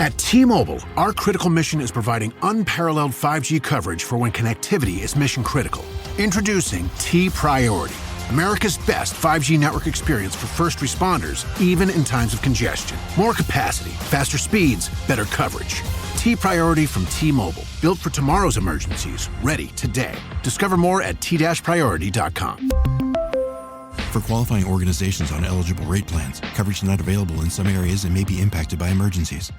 At T-Mobile, our critical mission is providing unparalleled 5G coverage for when connectivity is mission critical. Introducing T-Priority, America's best 5G network experience for first responders, even in times of congestion. More capacity, faster speeds, better coverage. T-Priority from T-Mobile, built for tomorrow's emergencies, ready today. Discover more at t-priority.com. For qualifying organizations on eligible rate plans, coverage not available in some areas and may be impacted by emergencies.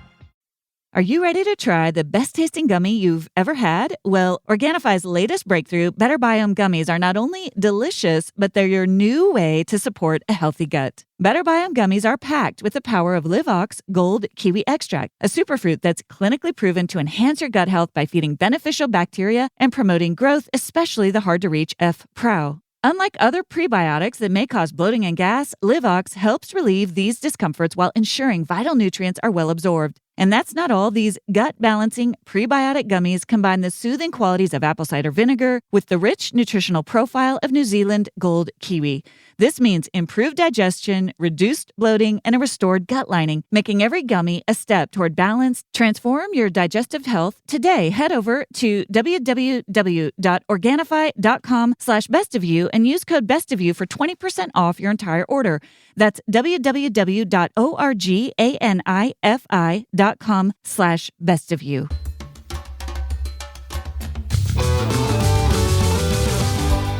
Are you ready to try the best-tasting gummy you've ever had? Well, Organifi's latest breakthrough, Better Biome gummies, are not only delicious, but they're your new way to support a healthy gut. Better Biome gummies are packed with the power of Live Ox Gold Kiwi Extract, a superfruit that's clinically proven to enhance your gut health by feeding beneficial bacteria and promoting growth, especially the hard-to-reach F. prau. Unlike other prebiotics that may cause bloating and gas, Live Ox helps relieve these discomforts while ensuring vital nutrients are well absorbed. And that's not all. These gut-balancing prebiotic gummies combine the soothing qualities of apple cider vinegar with the rich nutritional profile of New Zealand gold kiwi. This means improved digestion, reduced bloating, and a restored gut lining, making every gummy a step toward balance. Transform your digestive health today. Head over to www.organifi.com/bestofyou and use code bestofyou for 20% off your entire order. That's www.organifi.com/bestofyou.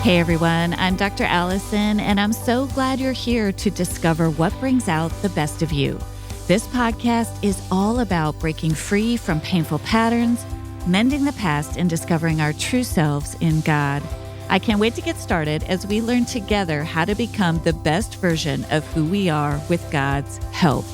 Hey everyone, I'm Dr. Alison, and I'm so glad you're here to discover what brings out the best of you. This podcast is all about breaking free from painful patterns, mending the past, and discovering our true selves in God. I can't wait to get started as we learn together how to become the best version of who we are with God's help.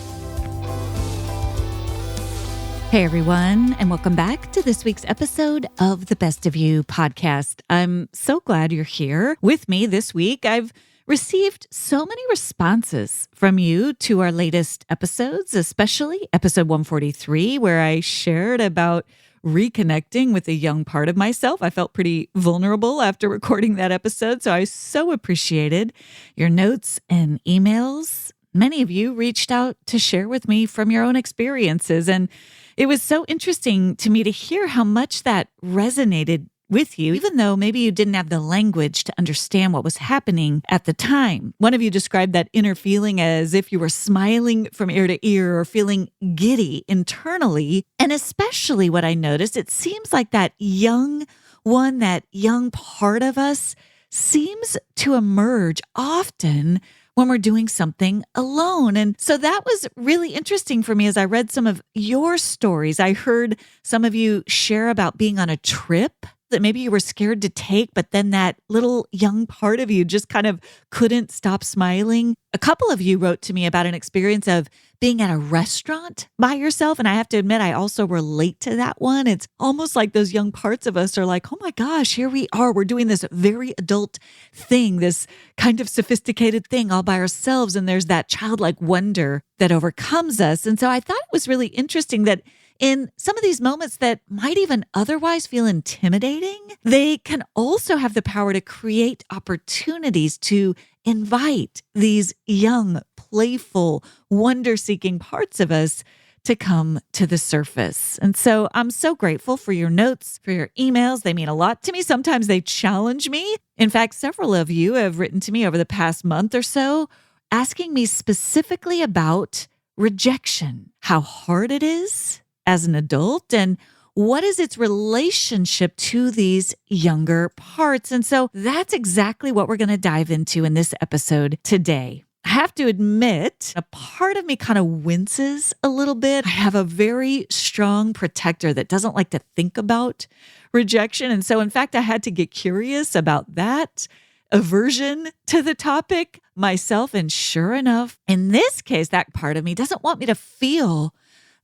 Hey everyone, and welcome back to this week's episode of the Best of You podcast. I'm so glad you're here with me this week. I've received so many responses from you to our latest episodes, especially episode 143, where I shared about reconnecting with a young part of myself. I felt pretty vulnerable after recording that episode, so I so appreciated your notes and emails. Many of you reached out to share with me from your own experiences, and it was so interesting to me to hear how much that resonated with you, even though maybe you didn't have the language to understand what was happening at the time. One of you described that inner feeling as if you were smiling from ear to ear or feeling giddy internally. And especially what I noticed, it seems like that young one, that young part of us seems to emerge often when we're doing something alone. And so that was really interesting for me as I read some of your stories. I heard some of you share about being on a trip that maybe you were scared to take, but then that little young part of you just kind of couldn't stop smiling. A couple of you wrote to me about an experience of being at a restaurant by yourself. And I have to admit, I also relate to that one. It's almost like those young parts of us are like, oh my gosh, here we are. We're doing this very adult thing, this kind of sophisticated thing all by ourselves. And there's that childlike wonder that overcomes us. And so I thought it was really interesting that in some of these moments that might even otherwise feel intimidating, they can also have the power to create opportunities to invite these young, playful, wonder-seeking parts of us to come to the surface. And so I'm so grateful for your notes, for your emails. They mean a lot to me. Sometimes they challenge me. In fact, several of you have written to me over the past month or so, asking me specifically about rejection, how hard it is as an adult, and what is its relationship to these younger parts. And so that's exactly what we're going to dive into in this episode today. I have to admit, a part of me kind of winces a little bit. I have a very strong protector that doesn't like to think about rejection. And so, in fact, I had to get curious about that aversion to the topic myself. And sure enough, in this case, that part of me doesn't want me to feel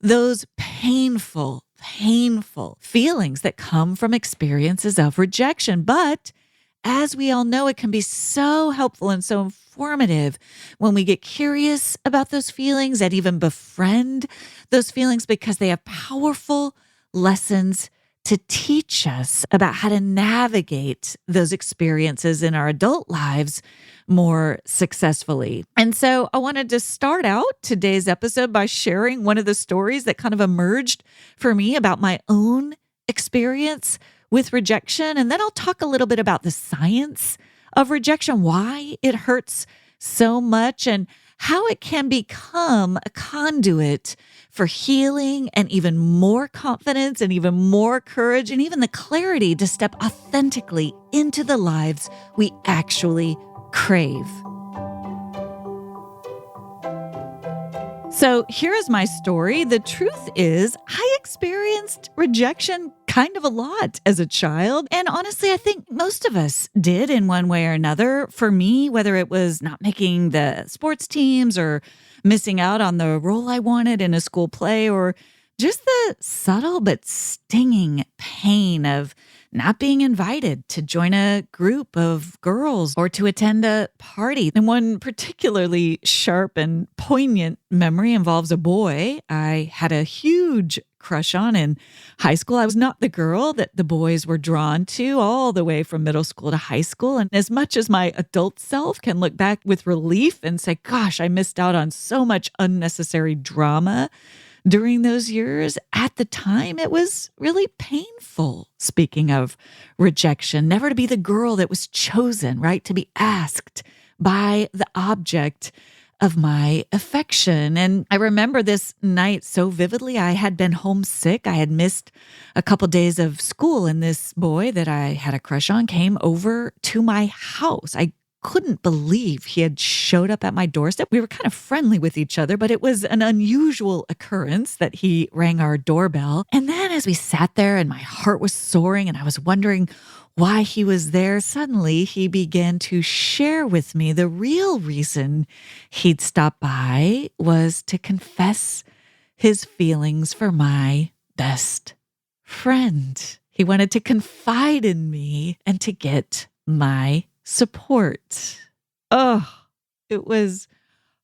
those painful feelings that come from experiences of rejection. But as we all know, it can be so helpful and so informative when we get curious about those feelings and even befriend those feelings because they have powerful lessons to teach us about how to navigate those experiences in our adult lives more successfully. And so I wanted to start out today's episode by sharing one of the stories that kind of emerged for me about my own experience with rejection. And then I'll talk a little bit about the science of rejection, why it hurts so much, and how it can become a conduit for healing and even more confidence and even more courage and even the clarity to step authentically into the lives we actually crave. So here is my story. The truth is, I experienced rejection kind of a lot as a child. And honestly, I think most of us did in one way or another. For me, whether it was not making the sports teams or missing out on the role I wanted in a school play, or just the subtle but stinging pain of not being invited to join a group of girls or to attend a party. And one particularly sharp and poignant memory involves a boy I had a huge crush on in high school. I was not the girl that the boys were drawn to all the way from middle school to high school. And as much as my adult self can look back with relief and say, gosh, I missed out on so much unnecessary drama during those years, at the time, it was really painful. Speaking of rejection, never to be the girl that was chosen, right? To be asked by the object of my affection. And I remember this night so vividly. I had been homesick. I had missed a couple days of school, and this boy that I had a crush on came over to my house. I couldn't believe he had showed up at my doorstep. We were kind of friendly with each other, but it was an unusual occurrence that he rang our doorbell. And then as we sat there and my heart was soaring and I was wondering why he was there, suddenly he began to share with me the real reason he'd stopped by was to confess his feelings for my best friend. He wanted to confide in me and to get my support. Oh, it was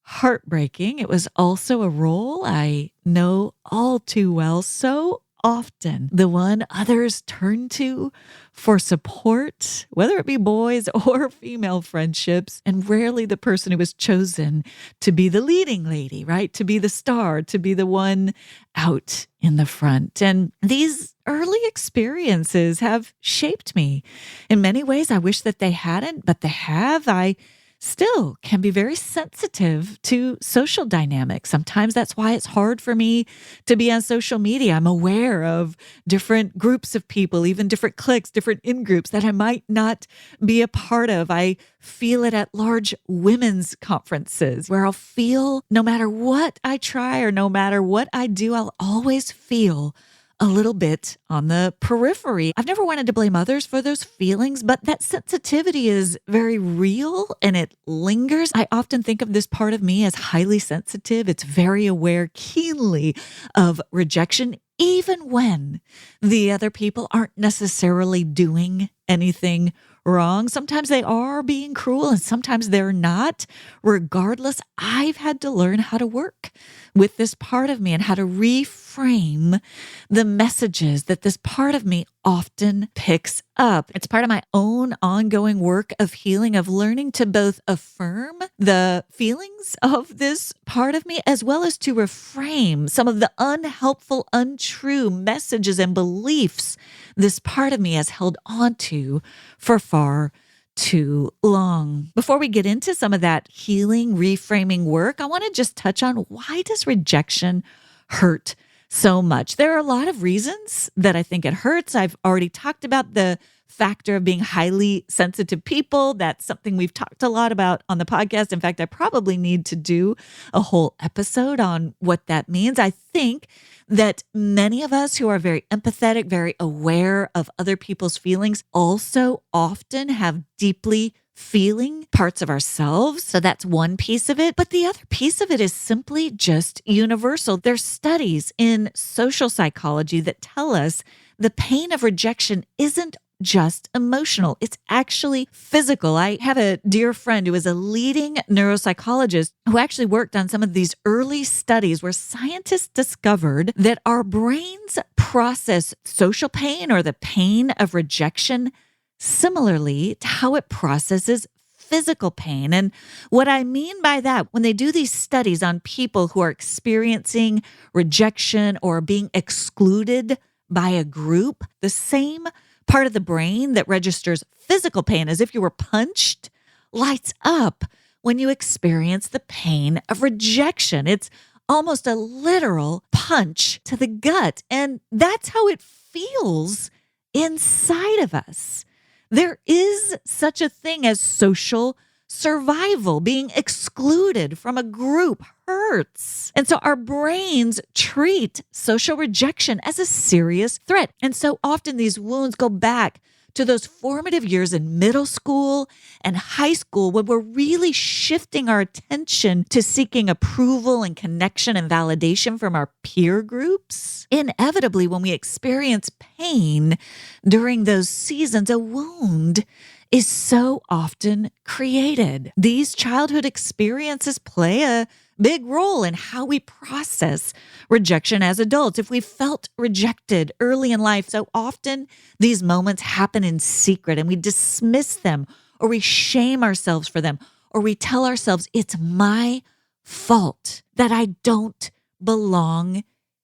heartbreaking. It was also a role I know all too well. So often the one others turn to for support, whether it be boys or female friendships, and rarely the person who was chosen to be the leading lady, right? To be the star, to be the one out in the front. And these early experiences have shaped me in many ways. I wish that they hadn't, but they have. I still can be very sensitive to social dynamics. Sometimes that's why it's hard for me to be on social media. I'm aware of different groups of people, even different cliques, different in-groups that I might not be a part of. I feel it at large women's conferences where I'll feel no matter what I try or no matter what I do, I'll always feel a little bit on the periphery. I've never wanted to blame others for those feelings, but that sensitivity is very real and it lingers. I often think of this part of me as highly sensitive. It's very aware keenly of rejection, even when the other people aren't necessarily doing anything wrong. Sometimes they are being cruel and sometimes they're not. Regardless, I've had to learn how to work with this part of me and how to reframe the messages that this part of me often picks up. It's part of my own ongoing work of healing, of learning to both affirm the feelings of this part of me, as well as to reframe some of the unhelpful, untrue messages and beliefs this part of me has held on to for far too long. Before we get into some of that healing, reframing work, I want to just touch on, why does rejection hurt so much? There are a lot of reasons that I think it hurts. I've already talked about the factor of being highly sensitive people. That's something we've talked a lot about on the podcast. In fact, I probably need to do a whole episode on what that means. I think that many of us who are very empathetic, very aware of other people's feelings, also often have deeply feeling parts of ourselves. So that's one piece of it. But the other piece of it is simply just universal. There's studies in social psychology that tell us the pain of rejection isn't just emotional. It's actually physical. I have a dear friend who is a leading neuropsychologist who actually worked on some of these early studies where scientists discovered that our brains process social pain or the pain of rejection similarly to how it processes physical pain. And what I mean by that, when they do these studies on people who are experiencing rejection or being excluded by a group, the same part of the brain that registers physical pain, as if you were punched, lights up when you experience the pain of rejection. It's almost a literal punch to the gut. And that's how it feels inside of us. There is such a thing as social survival. Being excluded from a group hurts. And so our brains treat social rejection as a serious threat. And so often these wounds go back to those formative years in middle school and high school when we're really shifting our attention to seeking approval and connection and validation from our peer groups. Inevitably, when we experience pain during those seasons, a wound is so often created. These childhood experiences play a big role in how we process rejection as adults. If we felt rejected early in life, so often these moments happen in secret and we dismiss them, or we shame ourselves for them, or we tell ourselves it's my fault that I don't belong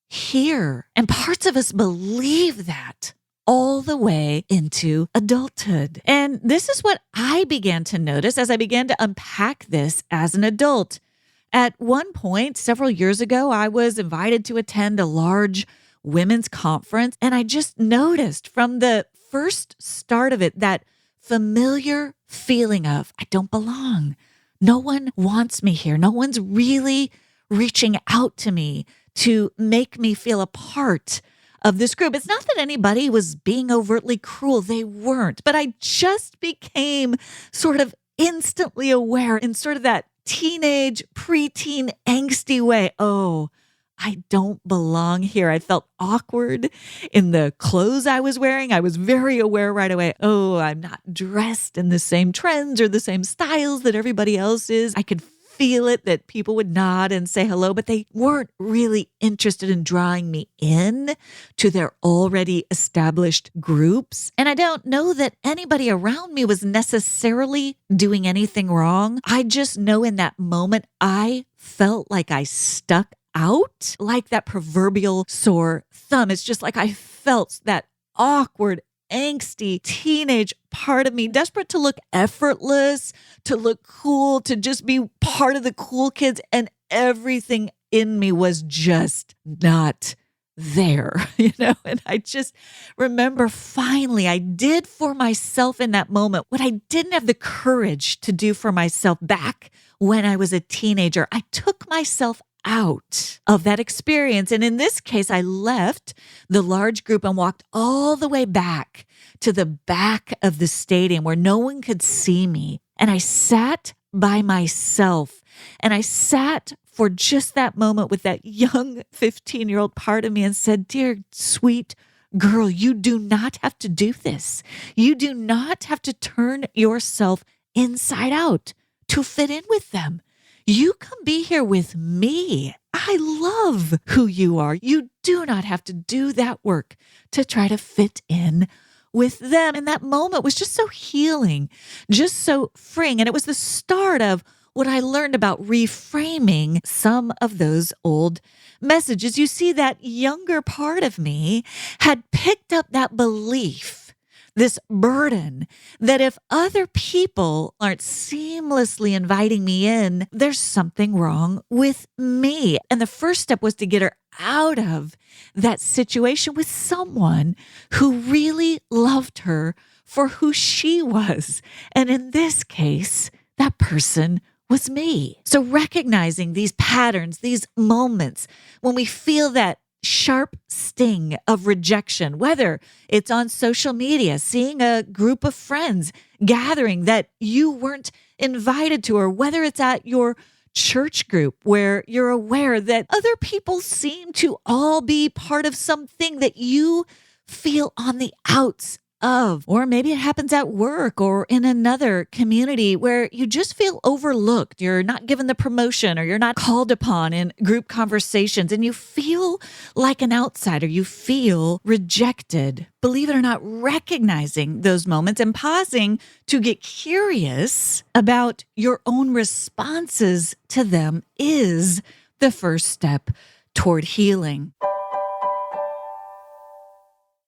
here. And parts of us believe that all the way into adulthood. And this is what I began to notice as I began to unpack this as an adult. At one point, several years ago, I was invited to attend a large women's conference, and I just noticed from the first start of it that familiar feeling of, I don't belong. No one wants me here. No one's really reaching out to me to make me feel a part of this group. It's not that anybody was being overtly cruel. They weren't. But I just became sort of instantly aware in sort of that teenage, preteen, angsty way. Oh, I don't belong here. I felt awkward in the clothes I was wearing. I was very aware right away. Oh, I'm not dressed in the same trends or the same styles that everybody else is. I could feel it that people would nod and say hello, but they weren't really interested in drawing me in to their already established groups. And I don't know that anybody around me was necessarily doing anything wrong. I just know in that moment, I felt like I stuck out like that proverbial sore thumb. It's just like I felt that awkward, angsty teenage part of me, desperate to look effortless, to look cool, to just be part of the cool kids. And everything in me was just not there, And I just remember finally I did for myself in that moment what I didn't have the courage to do for myself back when I was a teenager. I took myself out of that experience. And in this case, I left the large group and walked all the way back to the back of the stadium where no one could see me. And I sat by myself, and I sat for just that moment with that young 15-year-old part of me and said, dear, sweet girl, you do not have to do this. You do not have to turn yourself inside out to fit in with them. You can be here with me. I love who you are. You do not have to do that work to try to fit in with them. And that moment was just so healing, just so freeing. And it was the start of what I learned about reframing some of those old messages. You see, that younger part of me had picked up that belief, this burden that if other people aren't seamlessly inviting me in, there's something wrong with me. And the first step was to get her out of that situation with someone who really loved her for who she was. And in this case, that person was me. So recognizing these patterns, these moments when we feel that sharp sting of rejection, whether it's on social media, seeing a group of friends gathering that you weren't invited to, or whether it's at your church group where you're aware that other people seem to all be part of something that you feel on the outs of. Or maybe it happens at work or in another community where you just feel overlooked. You're not given the promotion or you're not called upon in group conversations and you feel like an outsider. You feel rejected. Believe it or not, recognizing those moments and pausing to get curious about your own responses to them is the first step toward healing.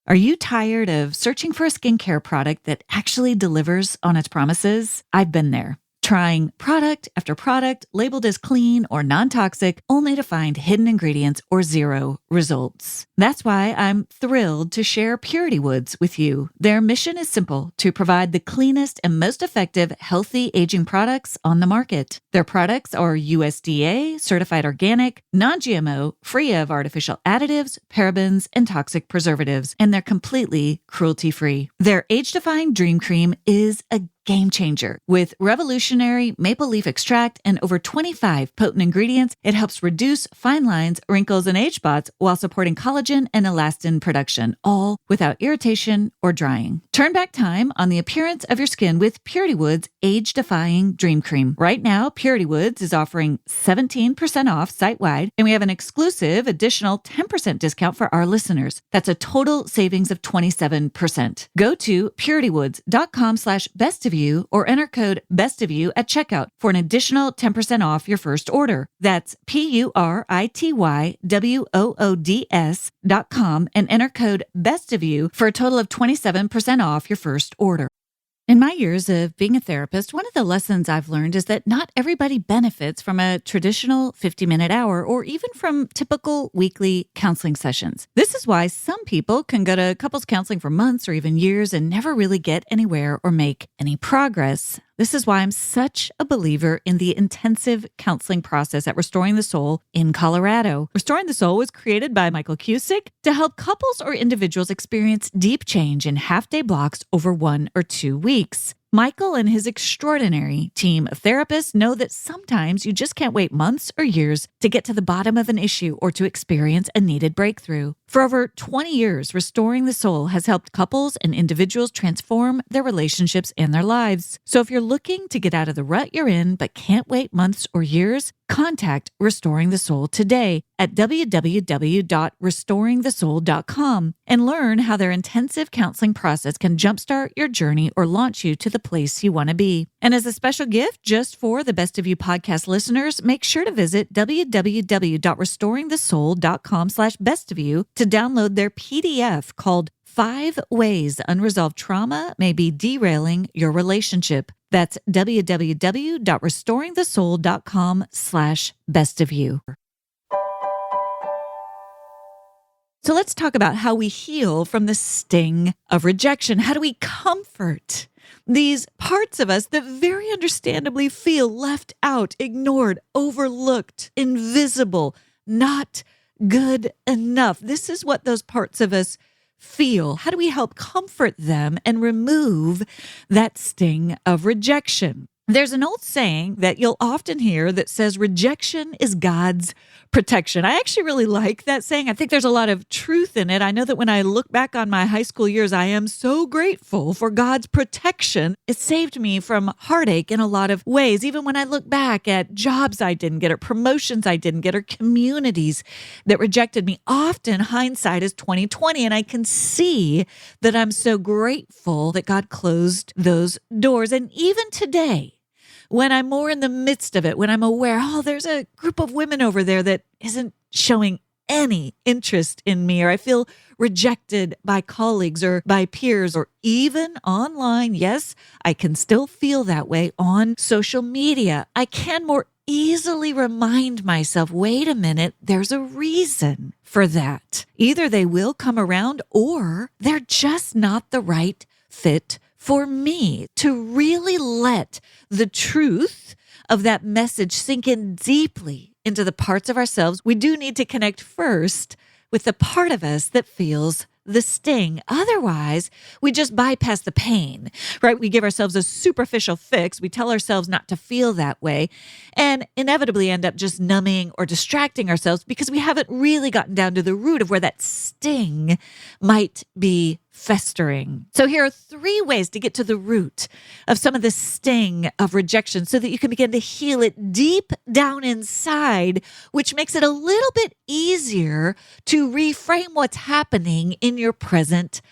Are you tired of searching for a skincare product that actually delivers on its promises? I've been there. Trying product after product labeled as clean or non-toxic only to find hidden ingredients or zero results. That's why I'm thrilled to share Purity Woods with you. Their mission is simple: to provide the cleanest and most effective healthy aging products on the market. Their products are USDA certified organic, non-GMO, free of artificial additives, parabens, and toxic preservatives, and they're completely cruelty-free. Their age-defying Dream Cream is a game changer. With revolutionary maple leaf extract and over 25 potent ingredients, it helps reduce fine lines, wrinkles, and age spots while supporting collagen and elastin production, all without irritation or drying. Turn back time on the appearance of your skin with Purity Woods Age-Defying Dream Cream. Right now, Purity Woods is offering 17% off site-wide, and we have an exclusive additional 10% discount for our listeners. That's a total savings of 27%. Go to puritywoods.com/bestofyou or enter code bestofyou at checkout for an additional 10% off your first order. That's puritywoods.com and enter code bestofyou for a total of 27% off your first order. In my years of being a therapist, one of the lessons I've learned is that not everybody benefits from a traditional 50-minute hour or even from typical weekly counseling sessions. This is why some people can go to couples counseling for months or even years and never really get anywhere or make any progress. This is why I'm such a believer in the intensive counseling process at Restoring the Soul in Colorado. Restoring the Soul was created by Michael Cusick to help couples or individuals experience deep change in half-day blocks over 1 or 2 weeks. Michael and his extraordinary team of therapists know that sometimes you just can't wait months or years to get to the bottom of an issue or to experience a needed breakthrough. For over 20 years, Restoring the Soul has helped couples and individuals transform their relationships and their lives. So if you're looking to get out of the rut you're in but can't wait months or years, contact Restoring the Soul today at www.restoringthesoul.com and learn how their intensive counseling process can jumpstart your journey or launch you to the place you want to be. And as a special gift just for the Best of You podcast listeners, make sure to visit www.restoringthesoul.com/bestofyou to download their PDF called 5 Ways Unresolved Trauma May Be Derailing Your Relationship. That's www.restoringthesoul.com/bestofyou. So let's talk about how we heal from the sting of rejection. How do we comfort these parts of us that very understandably feel left out, ignored, overlooked, invisible, not good enough? This is what those parts of us feel. How do we help comfort them and remove that sting of rejection? There's an old saying that you'll often hear that says rejection is God's protection. I actually really like that saying. I think there's a lot of truth in it. I know that when I look back on my high school years, I am so grateful for God's protection. It saved me from heartache in a lot of ways. Even when I look back at jobs I didn't get or promotions I didn't get or communities that rejected me, often hindsight is 20/20, and I can see that I'm so grateful that God closed those doors. And even today, when I'm more in the midst of it, when I'm aware, oh, there's a group of women over there that isn't showing any interest in me, or I feel rejected by colleagues or by peers or even online. Yes, I can still feel that way on social media. I can more easily remind myself, wait a minute, there's a reason for that. Either they will come around or they're just not the right fit for me. To really let the truth of that message sink in deeply into the parts of ourselves, we do need to connect first with the part of us that feels the sting. Otherwise, we just bypass the pain, right? We give ourselves a superficial fix. We tell ourselves not to feel that way and inevitably end up just numbing or distracting ourselves because we haven't really gotten down to the root of where that sting might be festering. So here are 3 ways to get to the root of some of the sting of rejection so that you can begin to heal it deep down inside, which makes it a little bit easier to reframe what's happening in your present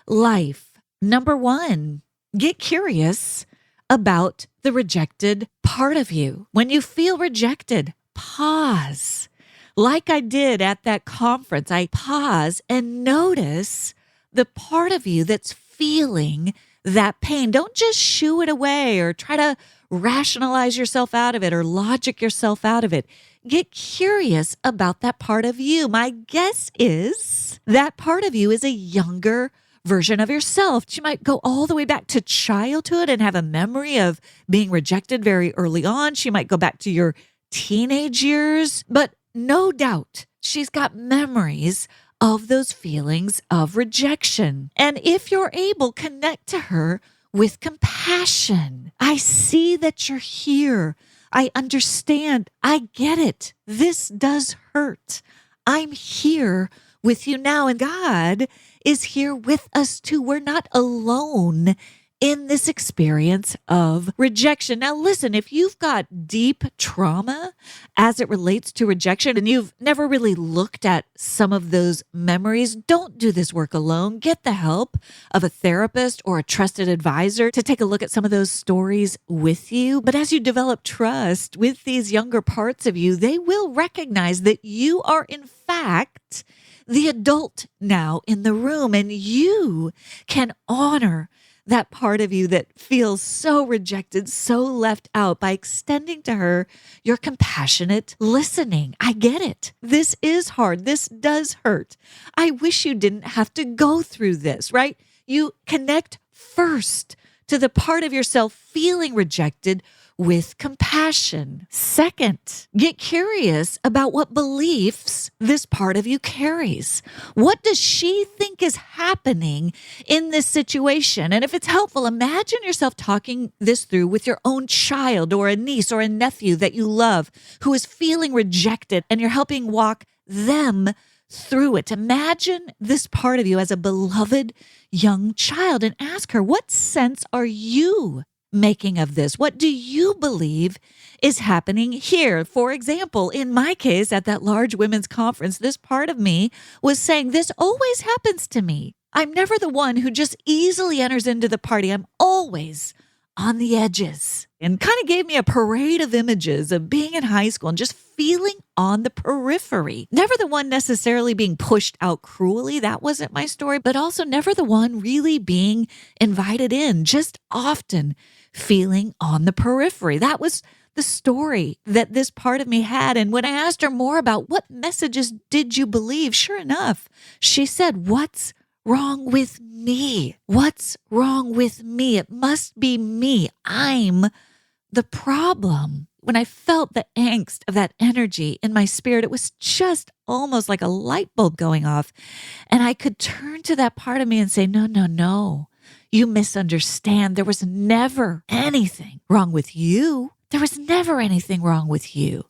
life. Number 1, get curious about the rejected part of you. When you feel rejected, pause. Like I did at that conference, I pause and notice the part of you that's feeling that pain. Don't just shoo it away or try to rationalize yourself out of it or logic yourself out of it. Get curious about that part of you. My guess is that part of you is a younger version of yourself. She might go all the way back to childhood and have a memory of being rejected very early on. She might go back to your teenage years, but no doubt she's got memories of those feelings of rejection. And if you're able, connect to her with compassion. I see that you're here. I understand. I get it. This does hurt. I'm here with you now, and God is here with us too. We're not alone in this experience of rejection. Now, listen, if you've got deep trauma as it relates to rejection and you've never really looked at some of those memories, don't do this work alone. Get the help of a therapist or a trusted advisor to take a look at some of those stories with you. But as you develop trust with these younger parts of you, they will recognize that you are, in fact, the adult now in the room, and you can honor that part of you that feels so rejected, so left out by extending to her your compassionate listening. I get it. This is hard. This does hurt. I wish you didn't have to go through this, right? You connect first to the part of yourself feeling rejected with compassion. Second, get curious about what beliefs this part of you carries. What does she think is happening in this situation? And if it's helpful, imagine yourself talking this through with your own child or a niece or a nephew that you love who is feeling rejected, and you're helping walk them through it. Imagine this part of you as a beloved young child and ask her, what sense are you making of this? What do you believe is happening here? For example, in my case, at that large women's conference, this part of me was saying, this always happens to me. I'm never the one who just easily enters into the party. I'm always on the edges. And kind of gave me a parade of images of being in high school and just feeling on the periphery. Never the one necessarily being pushed out cruelly. That wasn't my story, but also never the one really being invited in, just often feeling on the periphery. That was the story that this part of me had. And when I asked her more about what messages did you believe, sure enough, she said, what's wrong with me? What's wrong with me? It must be me. I'm the problem. When I felt the angst of that energy in my spirit, it was just almost like a light bulb going off. And I could turn to that part of me and say, no. You misunderstand. There was never anything wrong with you. There was never anything wrong with you.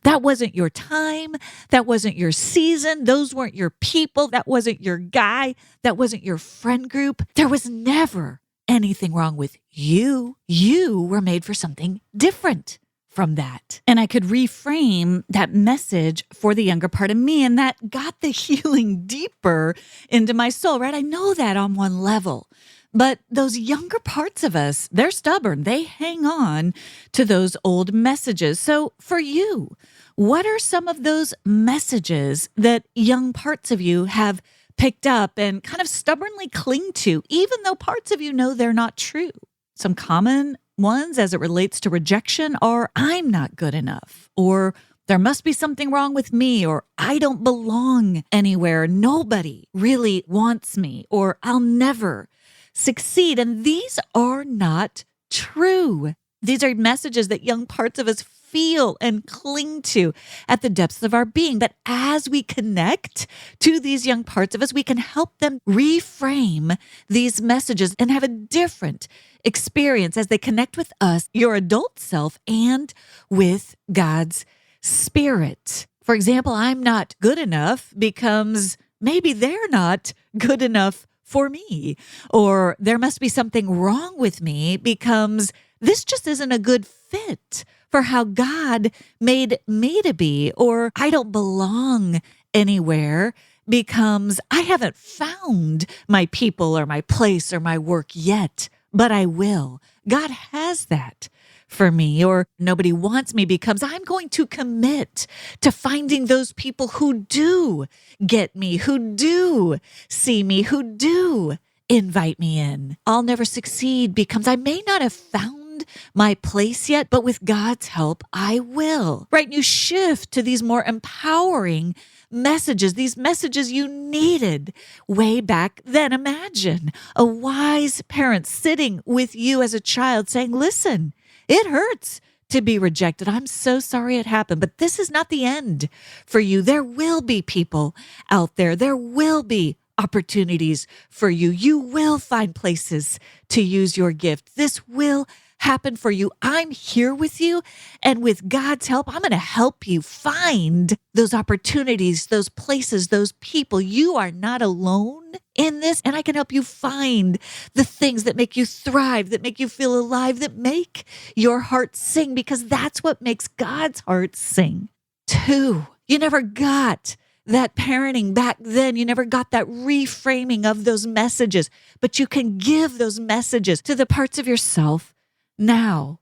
That wasn't your time. That wasn't your season. Those weren't your people. That wasn't your guy. That wasn't your friend group. There was never anything wrong with you. You were made for something different from that. And I could reframe that message for the younger part of me, and that got the healing deeper into my soul, right? I know that on one level. But those younger parts of us, they're stubborn. They hang on to those old messages. So for you, what are some of those messages that young parts of you have picked up and kind of stubbornly cling to, even though parts of you know they're not true? Some common ones as it relates to rejection are, I'm not good enough, or there must be something wrong with me, or I don't belong anywhere. Nobody really wants me, or I'll never succeed. And these are not true. These are messages that young parts of us feel and cling to at the depths of our being. But as we connect to these young parts of us, we can help them reframe these messages and have a different experience as they connect with us, your adult self, and with God's Spirit. For example, I'm not good enough becomes maybe they're not good enough for me. Or there must be something wrong with me becomes this just isn't a good fit for how God made me to be. Or I don't belong anywhere becomes I haven't found my people or my place or my work yet, but I will. God has that for me. Or nobody wants me becomes I'm going to commit to finding those people who do get me, who do see me, who do invite me in. I'll never succeed becomes I may not have found my place yet, but with God's help, I will. Right? And you shift to these more empowering messages, these messages you needed way back then. Imagine a wise parent sitting with you as a child saying, listen, it hurts to be rejected. I'm so sorry it happened, but this is not the end for you. There will be people out there. There will be opportunities for you. You will find places to use your gift. This will happen for you. I'm here with you. And with God's help, I'm going to help you find those opportunities, those places, those people. You are not alone in this. And I can help you find the things that make you thrive, that make you feel alive, that make your heart sing, because that's what makes God's heart sing too. You never got that parenting back then. You never got that reframing of those messages, but you can give those messages to the parts of yourself now.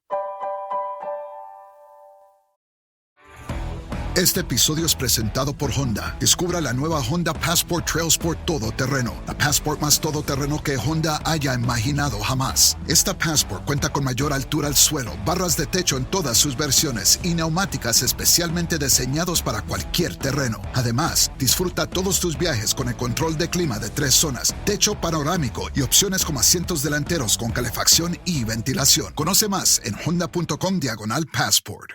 Este episodio es presentado por Honda. Descubra la nueva Honda Passport Trail Sport todoterreno. La Passport más todoterreno que Honda haya imaginado jamás. Esta Passport cuenta con mayor altura al suelo, barras de techo en todas sus versiones y neumáticas especialmente diseñados para cualquier terreno. Además, disfruta todos tus viajes con el control de clima de 3 zonas, techo panorámico y opciones como asientos delanteros con calefacción y ventilación. Conoce más en honda.com/passport.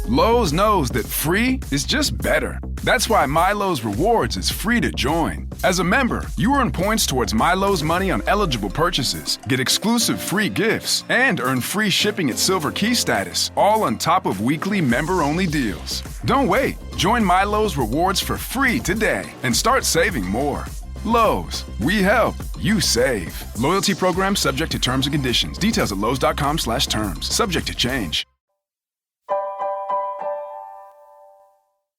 Lowe's knows that free is just better. That's why MyLowe's Rewards is free to join. As a member, you earn points towards MyLowe's money on eligible purchases, get exclusive free gifts, and earn free shipping at Silver Key status, all on top of weekly member-only deals. Don't wait. Join MyLowe's Rewards for free today and start saving more. Lowe's, we help, you save. Loyalty program subject to terms and conditions. Details at lowes.com/terms. Subject to change.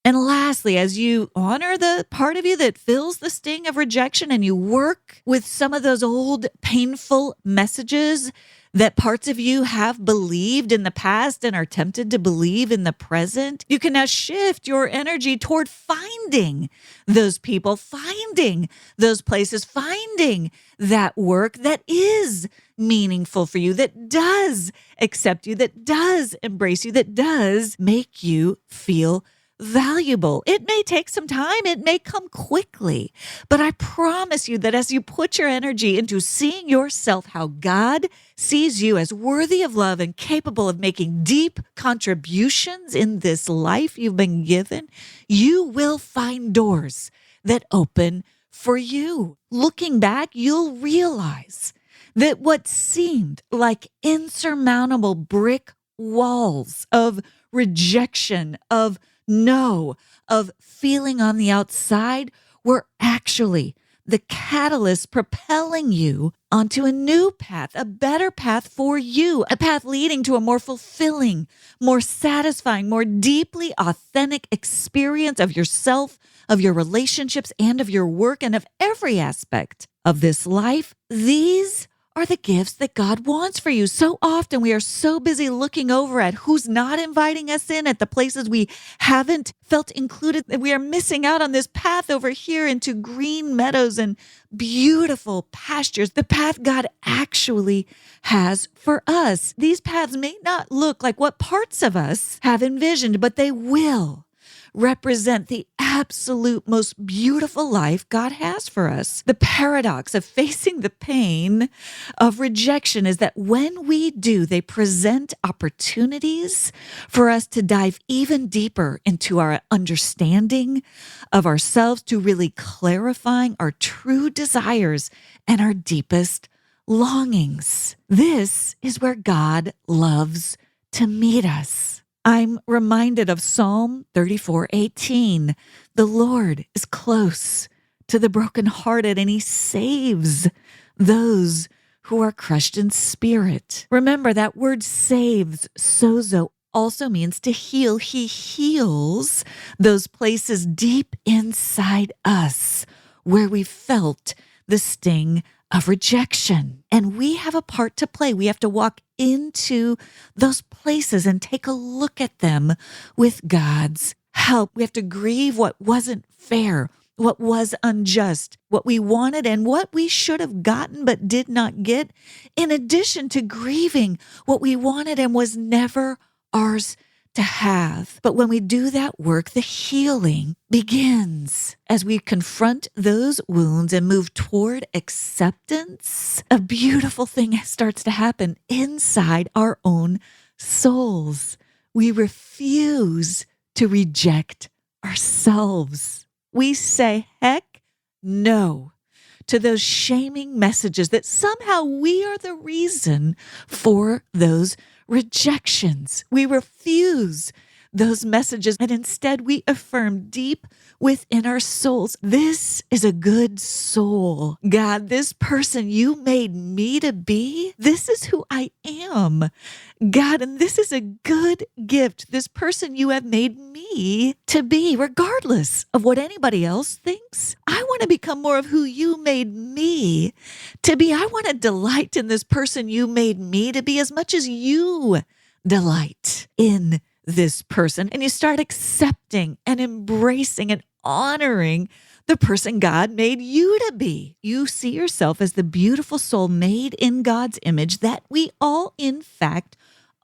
And lastly, as you honor the part of you that feels the sting of rejection and you work with some of those old painful messages that parts of you have believed in the past and are tempted to believe in the present, you can now shift your energy toward finding those people, finding those places, finding that work that is meaningful for you, that does accept you, that does embrace you, that does make you feel valuable. It may take some time. It may come quickly, but I promise you that as you put your energy into seeing yourself how God sees you as worthy of love and capable of making deep contributions in this life you've been given, you will find doors that open for you. Looking back, you'll realize that what seemed like insurmountable brick walls of rejection, of no, of feeling on the outside were actually the catalyst propelling you onto a new path, a better path for you, a path leading to a more fulfilling, more satisfying, more deeply authentic experience of yourself, of your relationships, and of your work, and of every aspect of this life. These are the gifts that God wants for you. So often we are so busy looking over at who's not inviting us in, at the places we haven't felt included, that we are missing out on this path over here into green meadows and beautiful pastures, the path God actually has for us. These paths may not look like what parts of us have envisioned, but they will represent the absolute most beautiful life God has for us. The paradox of facing the pain of rejection is that when we do, they present opportunities for us to dive even deeper into our understanding of ourselves, to really clarifying our true desires and our deepest longings. This is where God loves to meet us. I'm reminded of Psalm 34:18. The Lord is close to the brokenhearted, and he saves those who are crushed in spirit. Remember, that word saves, sozo, also means to heal. He heals those places deep inside us where we felt the sting of rejection. And we have a part to play. We have to walk into those places and take a look at them with God's help. We have to grieve what wasn't fair, what was unjust, what we wanted and what we should have gotten but did not get, in addition to grieving what we wanted and was never ours to have. But when we do that work, the healing begins. As we confront those wounds and move toward acceptance, a beautiful thing starts to happen inside our own souls. We refuse to reject ourselves. We say, heck no, to those shaming messages that somehow we are the reason for those rejections. We refuse those messages, and instead we affirm deep within our souls, this is a good soul. God, this person you made me to be, this is who I am. God, and this is a good gift. This person you have made me to be, regardless of what anybody else thinks. I want to become more of who you made me to be. I want to delight in this person you made me to be as much as you delight in this person. And you start accepting and embracing and honoring the person God made you to be. You see yourself as the beautiful soul made in God's image that we all, in fact,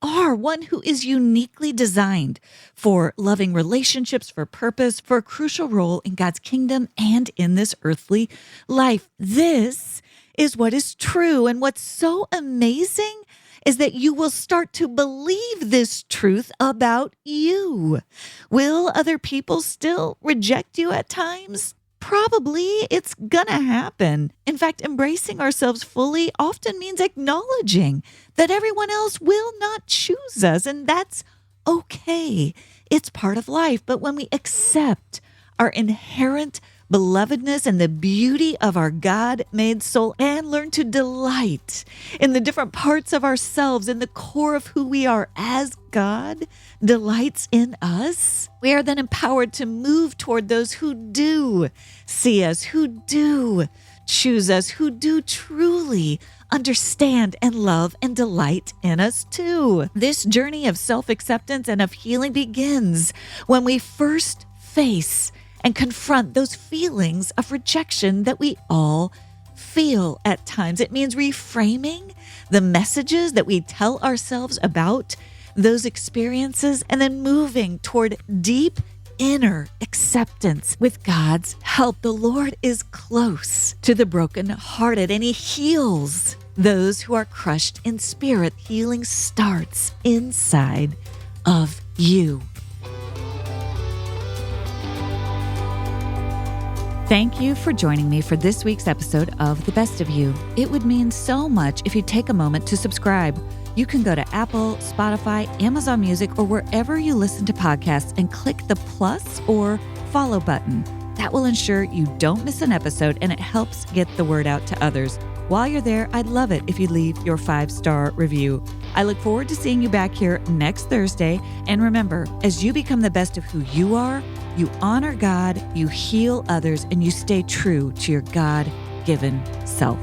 are, one who is uniquely designed for loving relationships, for purpose, for a crucial role in God's kingdom and in this earthly life. This is what is true. And what's so amazing is that you will start to believe this truth about you. Will other people still reject you at times? Probably. It's gonna happen. In fact, embracing ourselves fully often means acknowledging that everyone else will not choose us, and that's okay. It's part of life. But when we accept our inherent belovedness and the beauty of our God-made soul and learn to delight in the different parts of ourselves, in the core of who we are as God delights in us, we are then empowered to move toward those who do see us, who do choose us, who do truly understand and love and delight in us too. This journey of self-acceptance and of healing begins when we first face and confront those feelings of rejection that we all feel at times. It means reframing the messages that we tell ourselves about those experiences and then moving toward deep inner acceptance with God's help. The Lord is close to the brokenhearted and he heals those who are crushed in spirit. Healing starts inside of you. Thank you for joining me for this week's episode of The Best of You. It would mean so much if you take a moment to subscribe. You can go to Apple, Spotify, Amazon Music, or wherever you listen to podcasts and click the plus or follow button. That will ensure you don't miss an episode and it helps get the word out to others. While you're there, I'd love it if you leave your 5-star review. I look forward to seeing you back here next Thursday. And remember, as you become the best of who you are, you honor God, you heal others, and you stay true to your God-given self.